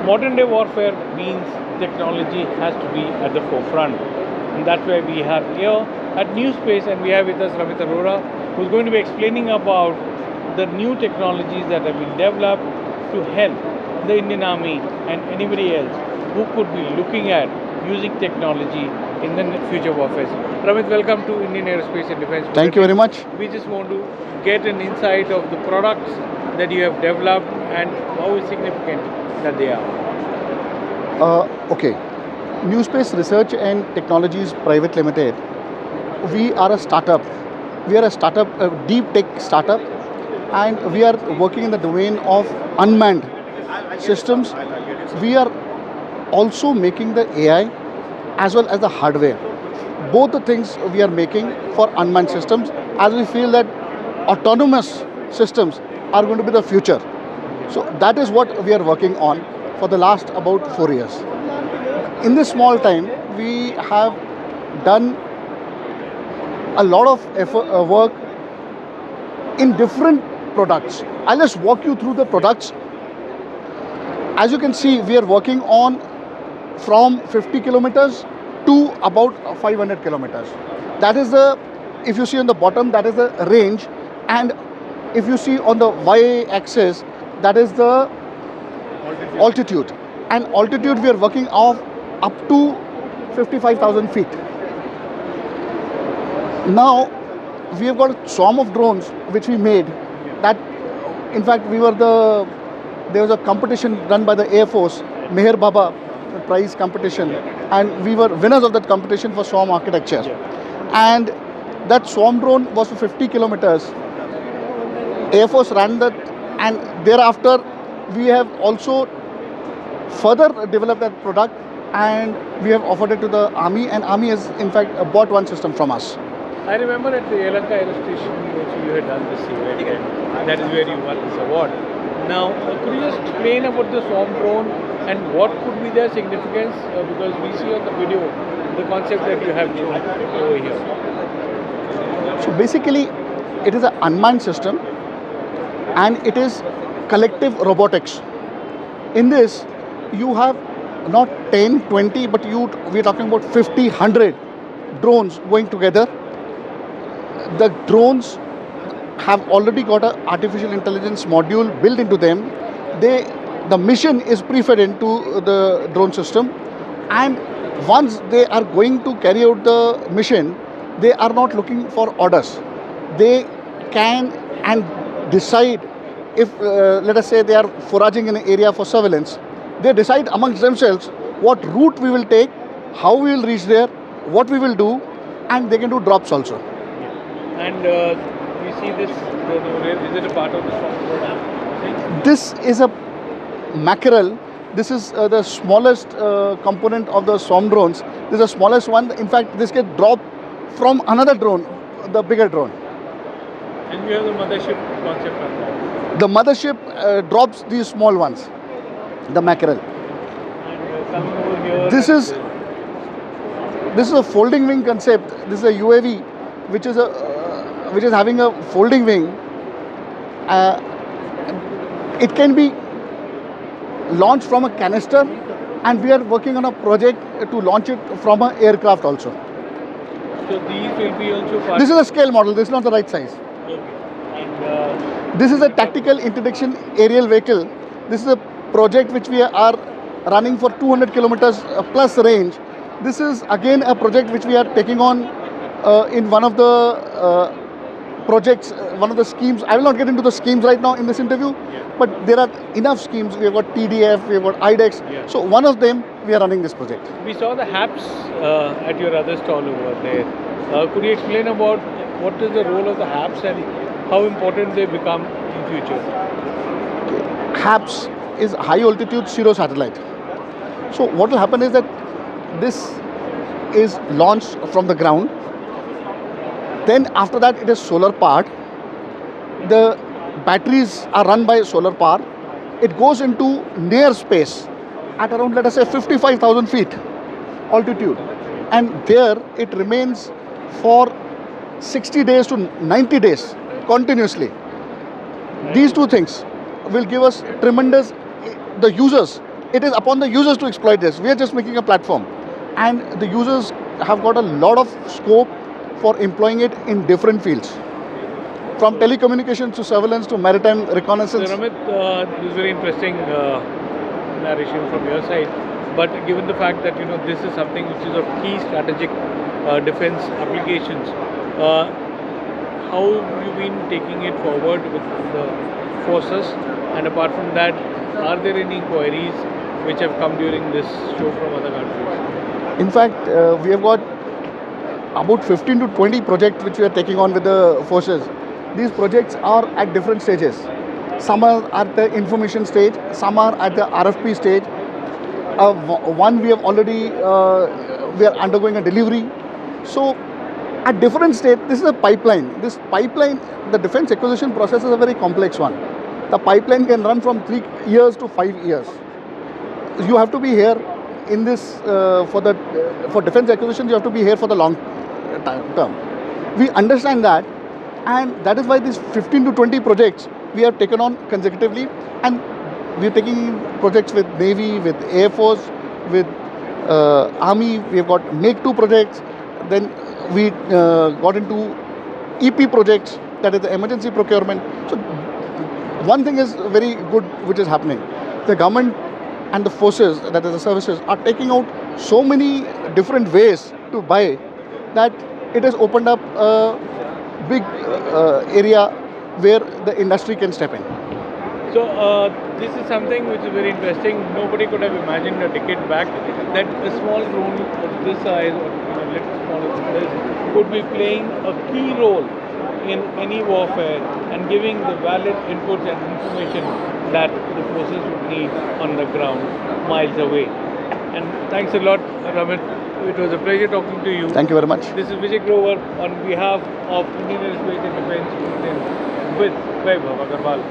modern day warfare means technology has to be at the forefront. And that's why we are here at NewSpace, and we have with us Ramit Arora, who's going to be explaining about the new technologies that have been developed to help the Indian Army and anybody else who could be looking at using technology in the future warfare. Ramit, welcome to Indian Aerospace and Defense. Thank you very much. We just want to get an insight of the products that you have developed and how significant that they are. Okay. NewSpace Research and Technologies Private Limited. We are a startup. We are a startup, a deep tech startup, and we are working in the domain of unmanned systems. We are also making the AI as well as the hardware. Both the things we are making for unmanned systems, as we feel that autonomous systems are going to be the future. So that is what we are working on for the last about 4 years. In this small time, we have done a lot of effort, work in different products. I'll just walk you through the products. As you can see, we are working on from 50 kilometers to about 500 kilometers. That is the, if you see on the bottom, that is the range, and if you see on the y-axis, that is the altitude. And altitude we are working off up to 55,000 feet. Now we have got a swarm of drones which we made. That, in fact, there was a competition run by the Air Force, Meher Baba prize competition, and we were winners of that competition for swarm architecture. And that swarm drone was for 50 kilometers. Air Force ran that, and thereafter we have also further developed that product, and we have offered it to the Army, and Army has in fact bought one system from us. I remember at the Yelahanka Aero Station also you had done this event, and that is where you won this award. Now, could you just explain about the swarm drone and what could be their significance? Because we see on the video the concept that you have shown over here. So basically, it is an unmanned system, and it is collective robotics. In this, you have not 10, 20, but we are talking about 50, 100 drones going together. The drones have already got an artificial intelligence module built into them. The mission is pre-fed into the drone system, and once they are going to carry out the mission, they are not looking for orders. They can and decide if, let us say, they are foraging in an area for surveillance. They decide amongst themselves what route we will take, how we will reach there, what we will do, and they can do drops also. And we see this, is it a part of the swarm? This is a mackerel. This is the smallest component of the swarm drones. This is the smallest one. In fact, this gets dropped from another drone, the bigger drone. And you have the mothership concept on that. The mothership drops these small ones, the mackerel. And coming over here, This is a folding wing concept. This is a UAV which is having a folding wing. It can be launched from a canister, and we are working on a project to launch it from an aircraft also. So these will be also part. This is a scale model. This is not the right size. Okay. And this is a tactical interdiction aerial vehicle. This is a project which we are running for 200 kilometers plus range. This is again a project which we are taking on in one of the projects, one of the schemes. I will not get into the schemes right now in this interview, but there are enough schemes. We have got TDF, we have got IDEX. So one of them, we are running this project. we saw the HAPs at your other stall over there. Could you explain about what is the role of the HAPs and how important they become in future? HAPs is high altitude pseudo satellite. So what will happen is that this is launched from the ground. Then after that, it is solar powered. The batteries are run by solar power. It goes into near space at around, let us say, 55,000 feet altitude, and there it remains for 60 days to 90 days continuously. These two things will give us tremendous, the users it is upon the users to exploit this. We are just making a platform, and the users have got a lot of scope for employing it in different fields, from telecommunications to surveillance to maritime reconnaissance. So Ramit, this is very interesting narration from your side. But given the fact that this is something which is of key strategic defense applications, how have you been taking it forward with the forces? And apart from that, are there any queries which have come during this show from other countries? In fact, we have got about 15 to 20 projects which we are taking on with the forces. These projects are at different stages. Some are at the information stage, some are at the RFP stage. One we have already, we are undergoing a delivery. So at different stage, this is a pipeline. This pipeline, the defense acquisition process is a very complex one. The pipeline can run from 3 years to 5 years. You have to be here in this, for defense acquisitions, you have to be here for the long term. We understand that, and that is why these 15 to 20 projects we have taken on consecutively, and we are taking projects with Navy, with Air Force, with Army. We have got Make 2 projects. Then we got into EP projects, that is the emergency procurement. So one thing is very good which is happening. The government and the forces, that is the services, are taking out so many different ways to buy that it has opened up a big area where the industry can step in. So this is something which is very interesting. Nobody could have imagined a decade back that a small drone of this size, or a little smaller than this, could be playing a key role in any warfare and giving the valid inputs and information that the forces would need on the ground miles away. And thanks a lot, Ramit. It was a pleasure talking to you. Thank you very much. This is Vijay Grover on behalf of Indian Aerospace and Defense with Vaibhav Agarwal.